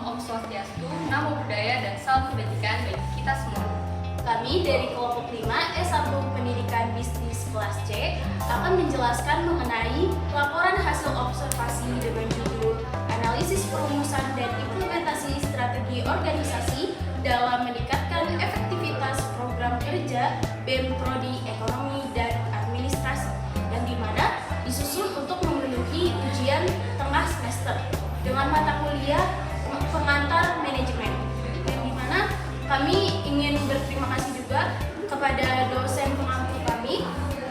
Om Swastiastu, Namo Buddhaya, dan Salam Kebajikan bagi kita semua. Kami dari kelompok 5 S1 Pendidikan Bisnis kelas C akan menjelaskan mengenai laporan hasil observasi dengan judul Analisis Perumusan dan Implementasi Strategi Organisasi dalam Meningkatkan Efektivitas Program Kerja BEM Prodi Ekonomi dan Administrasi, yang dimana disusun untuk memenuhi ujian tengah semester dengan mata kuliah pengantar manajemen, yang dimana kami ingin berterima kasih juga kepada dosen pengampu kami,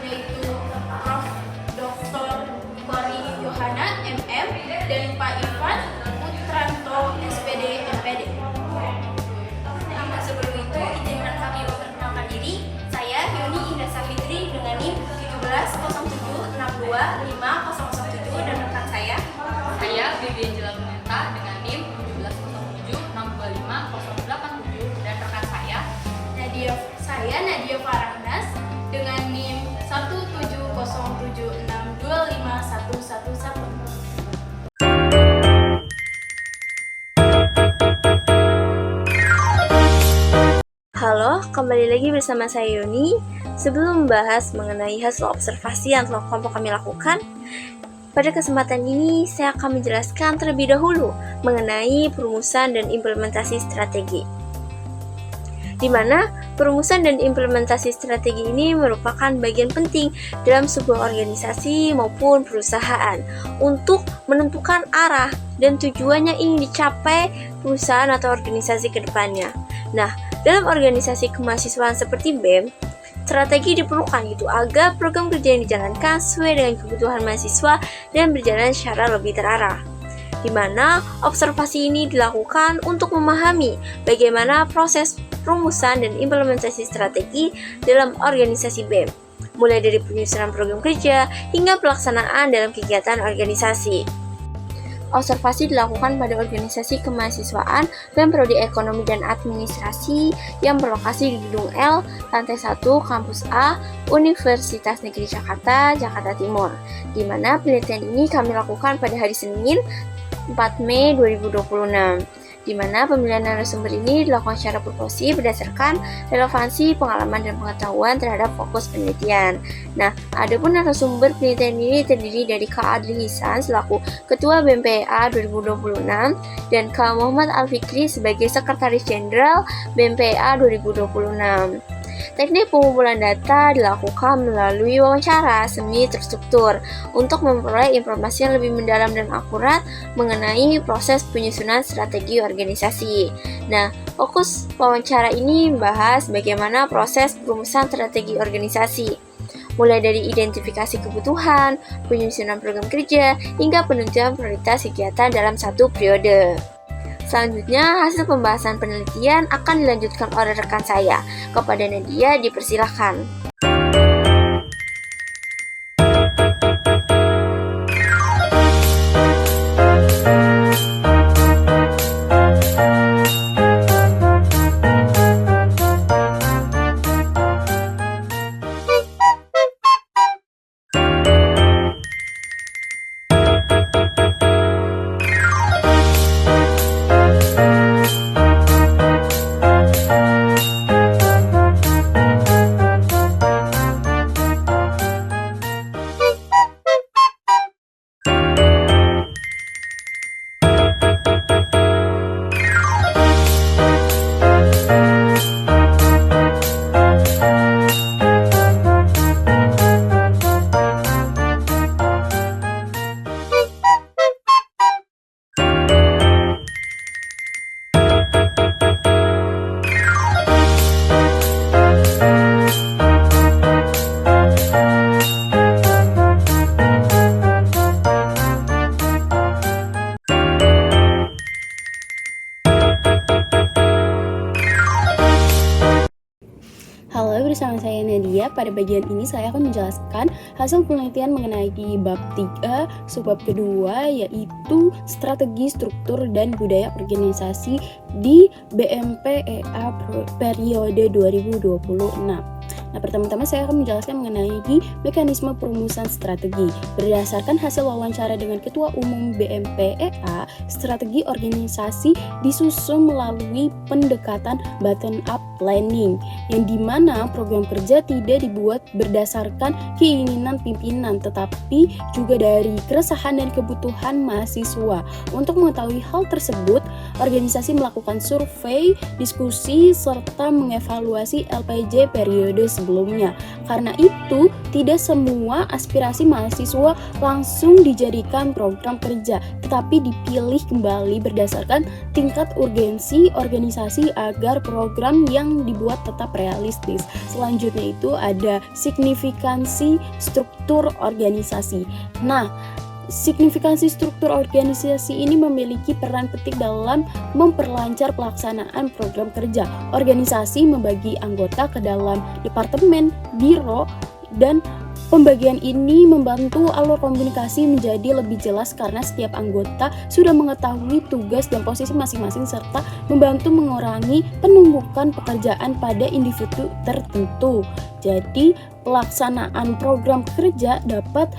yaitu Prof. Dr. Kori Yohana MM dan Pak Irfan Putranto SPD MPD. Sebelum itu, izinkan kami memperkenalkan diri. Saya Yuni Indah Safitri dengan NIM 17076250007 dan rekan saya. Saya Bibi Angela Luneta dengan NIM 17076250087 dan rekan saya. Nadia Farahnas dengan NIM 17076251111. Halo, kembali lagi bersama saya Yuni. Sebelum membahas mengenai hasil observasi yang telah kelompok kami lakukan, pada kesempatan ini saya akan menjelaskan terlebih dahulu mengenai perumusan dan implementasi strategi. Di mana perumusan dan implementasi strategi ini merupakan bagian penting dalam sebuah organisasi maupun perusahaan untuk menentukan arah dan tujuan yang ingin dicapai perusahaan atau organisasi ke depannya. Nah, dalam organisasi kemahasiswaan seperti BEM, strategi diperlukan agar program kerja yang dijalankan sesuai dengan kebutuhan mahasiswa dan berjalan secara lebih terarah. Di mana observasi ini dilakukan untuk memahami bagaimana proses perumusan dan implementasi strategi dalam organisasi BEM, mulai dari penyusunan program kerja hingga pelaksanaan dalam kegiatan organisasi. Observasi dilakukan pada organisasi kemahasiswaan BEM Prodi Ekonomi dan Administrasi yang berlokasi di Gedung L, lantai 1, Kampus A, Universitas Negeri Jakarta, Jakarta Timur. Di mana penelitian ini kami lakukan pada hari Senin, 4 Mei 2026. Di mana pemilihan narasumber ini dilakukan secara proposi berdasarkan relevansi, pengalaman, dan pengetahuan terhadap fokus penelitian. Nah, adapun narasumber penelitian ini terdiri dari Kak Adli Hisan selaku Ketua BMPA 2026 dan Kak Muhammad Al-Fikri sebagai Sekretaris Jenderal BMPA 2026. Teknik pengumpulan data dilakukan melalui wawancara semi terstruktur untuk memperoleh informasi yang lebih mendalam dan akurat mengenai proses penyusunan strategi organisasi. Nah, fokus wawancara ini membahas bagaimana proses perumusan strategi organisasi, mulai dari identifikasi kebutuhan, penyusunan program kerja, hingga penentuan prioritas kegiatan dalam satu periode. Selanjutnya, hasil pembahasan penelitian akan dilanjutkan oleh rekan saya. Kepada Nadia, dipersilahkan. Halo, bersama saya Nadia. Pada bagian ini saya akan menjelaskan hasil penelitian mengenai di bab 3, subbab kedua, yaitu strategi, struktur, dan budaya organisasi di BMPEA periode 2026. Nah, pertama-tama saya akan menjelaskan mengenai mekanisme perumusan strategi. Berdasarkan hasil wawancara dengan Ketua Umum BMPEA, strategi organisasi disusun melalui pendekatan bottom-up planning, yang dimana program kerja tidak dibuat berdasarkan keinginan pimpinan, tetapi juga dari keresahan dan kebutuhan mahasiswa. Untuk mengetahui hal tersebut, organisasi melakukan survei, diskusi, serta mengevaluasi LPJ periode sebelumnya. Karena itu, tidak semua aspirasi mahasiswa langsung dijadikan program kerja, tetapi dipilih kembali berdasarkan tingkat urgensi organisasi agar program yang dibuat tetap realistis. Selanjutnya itu ada signifikansi struktur organisasi. Nah, signifikansi struktur organisasi ini memiliki peran penting dalam memperlancar pelaksanaan program kerja. Organisasi membagi anggota ke dalam departemen, biro, dan pembagian ini membantu alur komunikasi menjadi lebih jelas karena setiap anggota sudah mengetahui tugas dan posisi masing-masing serta membantu mengurangi penumpukan pekerjaan pada individu tertentu. Jadi, pelaksanaan program kerja dapat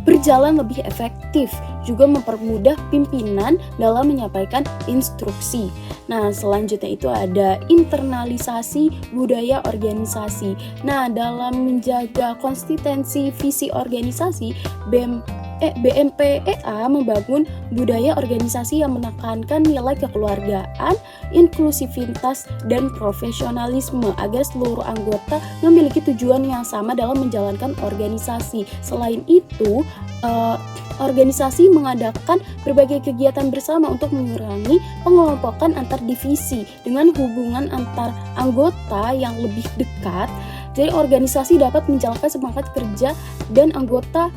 berjalan lebih efektif, juga mempermudah pimpinan dalam menyampaikan instruksi. Nah, selanjutnya itu ada internalisasi budaya organisasi. Nah, dalam menjaga konsistensi visi organisasi, BMPEA membangun budaya organisasi yang menekankan nilai kekeluargaan, inklusivitas, dan profesionalisme agar seluruh anggota memiliki tujuan yang sama dalam menjalankan organisasi. Selain itu, organisasi mengadakan berbagai kegiatan bersama untuk mengurangi pengelompokan antar divisi dengan hubungan antar anggota yang lebih dekat. Jadi organisasi dapat menjalankan semangat kerja dan anggota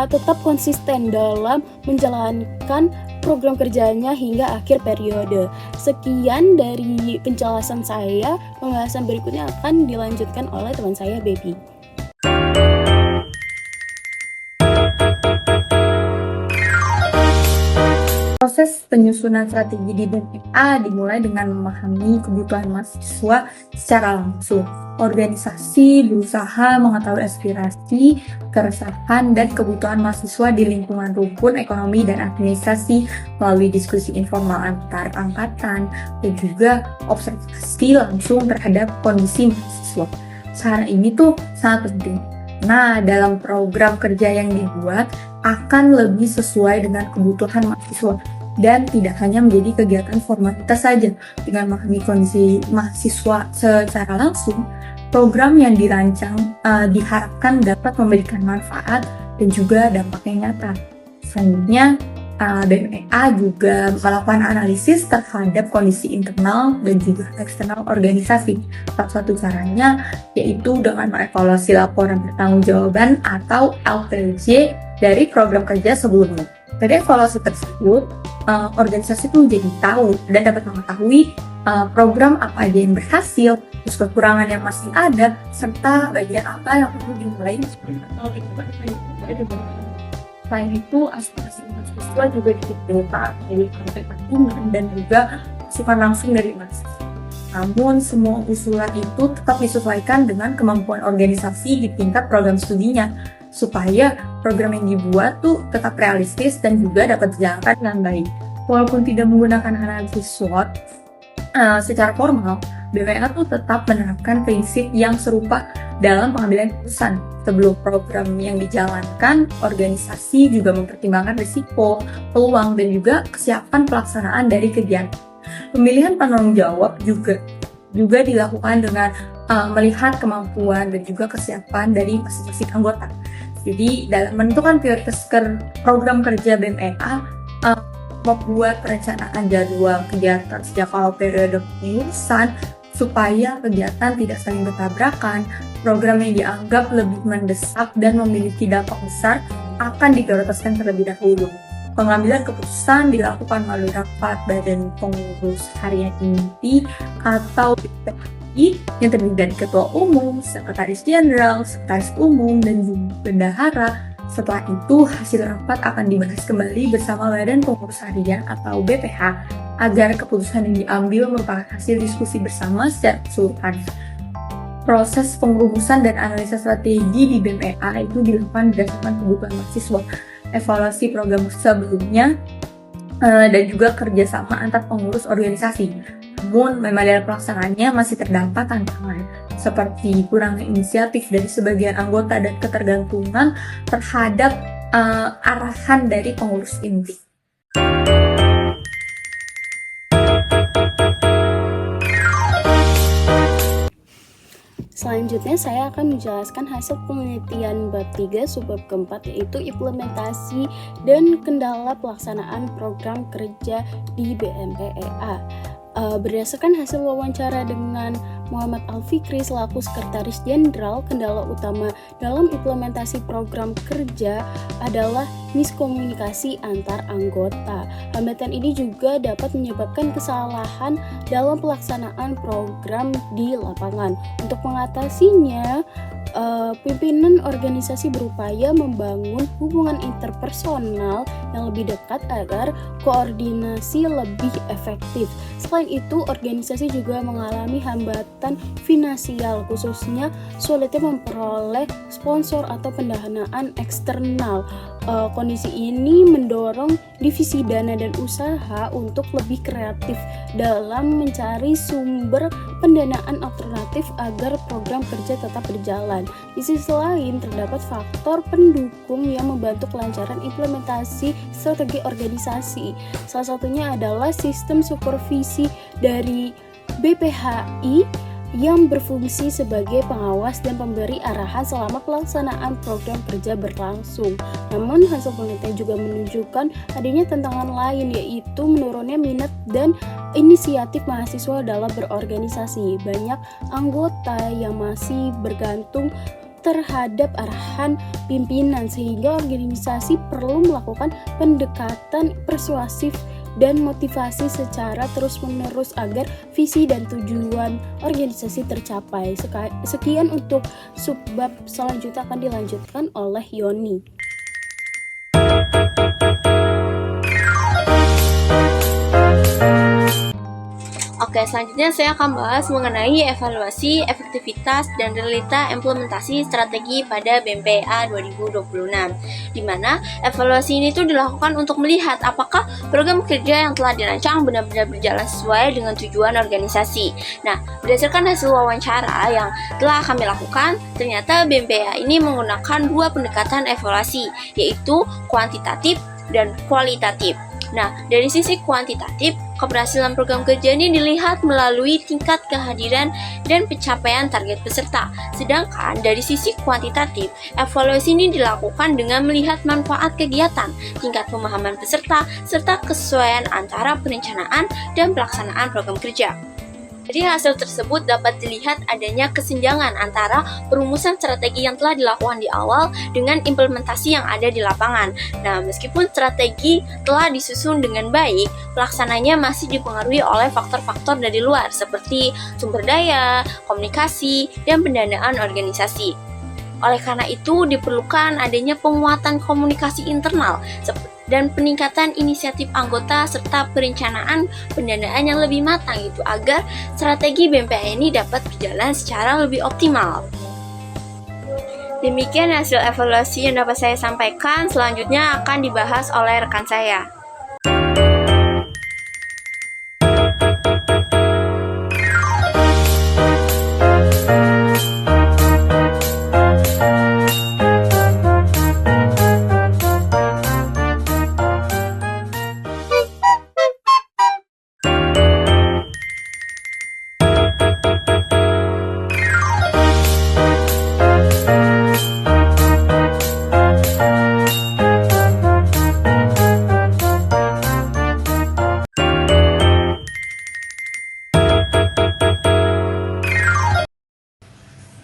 tetap konsisten dalam menjalankan program kerjanya hingga akhir periode. Sekian dari penjelasan saya. Pembahasan berikutnya akan dilanjutkan oleh teman saya, Baby. Proses penyusunan strategi di BMPEA dimulai dengan memahami kebutuhan mahasiswa secara langsung. Organisasi berusaha mengetahui aspirasi, keresahan, dan kebutuhan mahasiswa di lingkungan rumpun ekonomi dan administrasi melalui diskusi informal antar angkatan dan juga observasi langsung terhadap kondisi mahasiswa. Cara ini tuh sangat penting. Nah, dalam program kerja yang dibuat akan lebih sesuai dengan kebutuhan mahasiswa dan tidak hanya menjadi kegiatan formalitas saja. Dengan memahami kondisi mahasiswa secara langsung, program yang dirancang diharapkan dapat memberikan manfaat dan juga dampak yang nyata. Selanjutnya, BMPEA juga melakukan analisis terhadap kondisi internal dan juga eksternal organisasi. Salah satu caranya yaitu dengan mengevaluasi laporan pertanggungjawaban atau LPJ dari program kerja sebelumnya. Dari evaluasi tersebut, organisasi itu jadi tahu dan dapat mengetahui program apa aja yang berhasil, terus kekurangan yang masih ada, serta bagian apa yang perlu dimulai. Selain itu, aspirasi mahasiswa juga ditentukan dari kepentingan dan juga masukan langsung dari mahasiswa. Namun, semua usulan itu tetap disesuaikan dengan kemampuan organisasi di tingkat program studinya, supaya program yang dibuat tuh tetap realistis dan juga dapat dijalankan dengan baik. Walaupun tidak menggunakan analisis SWOT secara formal, BMPEA tuh tetap menerapkan prinsip yang serupa dalam pengambilan keputusan. Sebelum program yang dijalankan, organisasi juga mempertimbangkan risiko, peluang, dan juga kesiapan pelaksanaan dari kegiatan. Pemilihan penanggung jawab juga dilakukan dengan melihat kemampuan dan juga kesiapan dari masing-masing anggota. Jadi dalam menentukan prioritas program kerja BMPEA, membuat perencanaan jadwal kegiatan sejak awal periode pengurusan supaya kegiatan tidak saling bertabrakan. Program yang dianggap lebih mendesak dan memiliki dampak besar akan diprioritaskan terlebih dahulu. Pengambilan keputusan dilakukan melalui rapat badan pengurus harian inti atau BPHI yang terdiri dari ketua umum, sekretaris jenderal, sekretaris umum, dan juga bendahara. Setelah itu, hasil rapat akan dibahas kembali bersama badan pengurus harian atau BPH agar keputusan yang diambil merupakan hasil diskusi bersama secara keseluruhan. proses pengrumusan dan analisa strategi di BMEA itu dilakukan berdasarkan kebutuhan mahasiswa, evaluasi program sebelumnya, dan juga kerjasama antar pengurus organisasi. Namun, memang dalam pelaksanaannya masih terdapat tantangan, seperti kurangnya inisiatif dari sebagian anggota dan ketergantungan terhadap arahan dari pengurus inti. Selanjutnya saya akan menjelaskan hasil penelitian bab 3 subbab keempat, yaitu implementasi dan kendala pelaksanaan program kerja di BMPEA. Berdasarkan hasil wawancara dengan Muhammad Al-Fikri selaku Sekretaris Jenderal, kendala utama dalam implementasi program kerja adalah miskomunikasi antar anggota. Hambatan ini juga dapat menyebabkan kesalahan dalam pelaksanaan program di lapangan. Untuk mengatasinya, pimpinan organisasi berupaya membangun hubungan interpersonal yang lebih dekat agar koordinasi lebih efektif. Selain itu, organisasi juga mengalami hambatan finansial, khususnya sulitnya memperoleh sponsor atau pendanaan eksternal. Kondisi ini mendorong divisi dana dan usaha untuk lebih kreatif dalam mencari sumber pendanaan alternatif agar program kerja tetap berjalan. Di sisi lain, terdapat faktor pendukung yang membantu kelancaran implementasi strategi organisasi. Salah satunya adalah sistem supervisi dari BPHI yang berfungsi sebagai pengawas dan pemberi arahan selama pelaksanaan program kerja berlangsung. Namun, hasil penelitian juga menunjukkan adanya tantangan lain, yaitu menurunnya minat dan inisiatif mahasiswa dalam berorganisasi. Banyak anggota yang masih bergantung terhadap arahan pimpinan, sehingga organisasi perlu melakukan pendekatan persuasif dan motivasi secara terus-menerus agar visi dan tujuan organisasi tercapai. Sekian untuk subbab selanjutnya akan dilanjutkan oleh Yoni. Oke, selanjutnya saya akan bahas mengenai evaluasi, efektivitas, dan realita implementasi strategi pada BMPEA 2026, di mana evaluasi ini tuh dilakukan untuk melihat apakah program kerja yang telah dirancang benar-benar berjalan sesuai dengan tujuan organisasi. Nah, berdasarkan hasil wawancara yang telah kami lakukan, ternyata BMPEA ini menggunakan dua pendekatan evaluasi, yaitu kuantitatif dan kualitatif. Nah, dari sisi kuantitatif, keberhasilan program kerja ini dilihat melalui tingkat kehadiran dan pencapaian target peserta. Sedangkan dari sisi kuantitatif, evaluasi ini dilakukan dengan melihat manfaat kegiatan, tingkat pemahaman peserta, serta kesesuaian antara perencanaan dan pelaksanaan program kerja. Dari hasil tersebut dapat dilihat adanya kesenjangan antara perumusan strategi yang telah dilakukan di awal dengan implementasi yang ada di lapangan. Nah, meskipun strategi telah disusun dengan baik, pelaksananya masih dipengaruhi oleh faktor-faktor dari luar seperti sumber daya, komunikasi, dan pendanaan organisasi. Oleh karena itu, diperlukan adanya penguatan komunikasi internal dan peningkatan inisiatif anggota serta perencanaan pendanaan yang lebih matang gitu agar strategi BMPEA ini dapat berjalan secara lebih optimal. Demikian hasil evaluasi yang dapat saya sampaikan. Selanjutnya akan dibahas oleh rekan saya.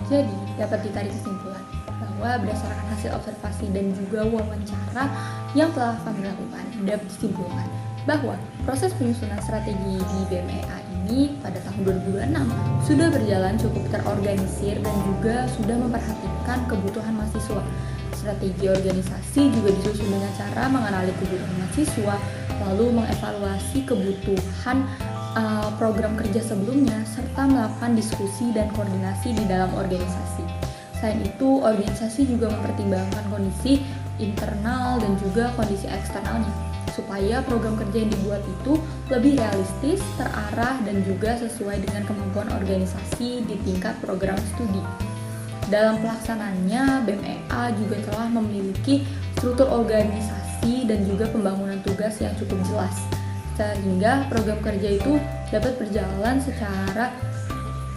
Jadi, dapat ditarik kesimpulan bahwa berdasarkan hasil observasi dan juga wawancara yang telah kami lakukan, dapat disimpulkan bahwa proses penyusunan strategi di BMEA ini pada tahun 2026 sudah berjalan cukup terorganisir dan juga sudah memperhatikan kebutuhan mahasiswa. Strategi organisasi juga disusun dengan cara mengenali kebutuhan mahasiswa, lalu mengevaluasi kebutuhan program kerja sebelumnya, serta melakukan diskusi dan koordinasi di dalam organisasi. Selain itu, organisasi juga mempertimbangkan kondisi internal dan juga kondisi eksternalnya, supaya program kerja yang dibuat itu lebih realistis, terarah, dan juga sesuai dengan kemampuan organisasi di tingkat program studi. Dalam pelaksanaannya, BEM-EA juga telah memiliki struktur organisasi dan juga pembangunan tugas yang cukup jelas, sehingga program kerja itu dapat berjalan secara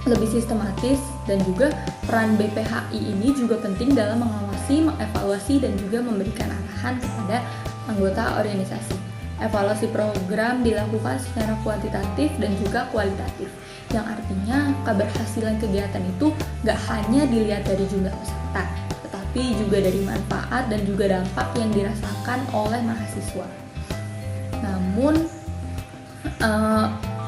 lebih sistematis, dan juga peran BPHI ini juga penting dalam mengawasi, mengevaluasi, dan juga memberikan arahan kepada anggota organisasi. Evaluasi program dilakukan secara kuantitatif dan juga kualitatif, yang artinya keberhasilan kegiatan itu gak hanya dilihat dari jumlah peserta, tetapi juga dari manfaat dan juga dampak yang dirasakan oleh mahasiswa. Namun,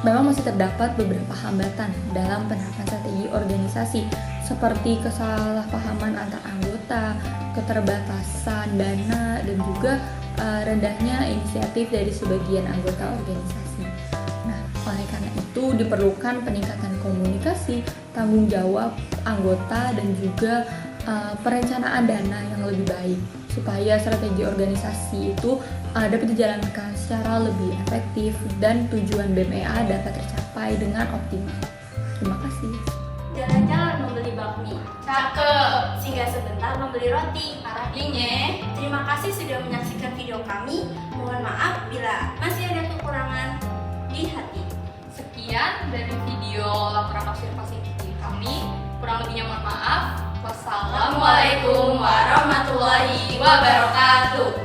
memang masih terdapat beberapa hambatan dalam penerapan strategi organisasi, seperti kesalahpahaman antar anggota, keterbatasan dana, dan juga rendahnya inisiatif dari sebagian anggota organisasi. Nah, oleh karena itu diperlukan peningkatan komunikasi, tanggung jawab anggota, dan juga perencanaan dana yang lebih baik, supaya strategi organisasi itu dapat dijalankan secara lebih efektif dan tujuan BEM-EA dapat tercapai dengan optimal. Terima kasih. Jalan-jalan membeli bakmi. Cakep. Singgah sebentar membeli roti. Artinya, Terima kasih sudah menyaksikan video kami. Mohon maaf bila masih ada kekurangan di hati. sekian dari video laporan observasi kami. Kurang lebihnya mohon maaf. Wassalamualaikum warahmatullahi wabarakatuh.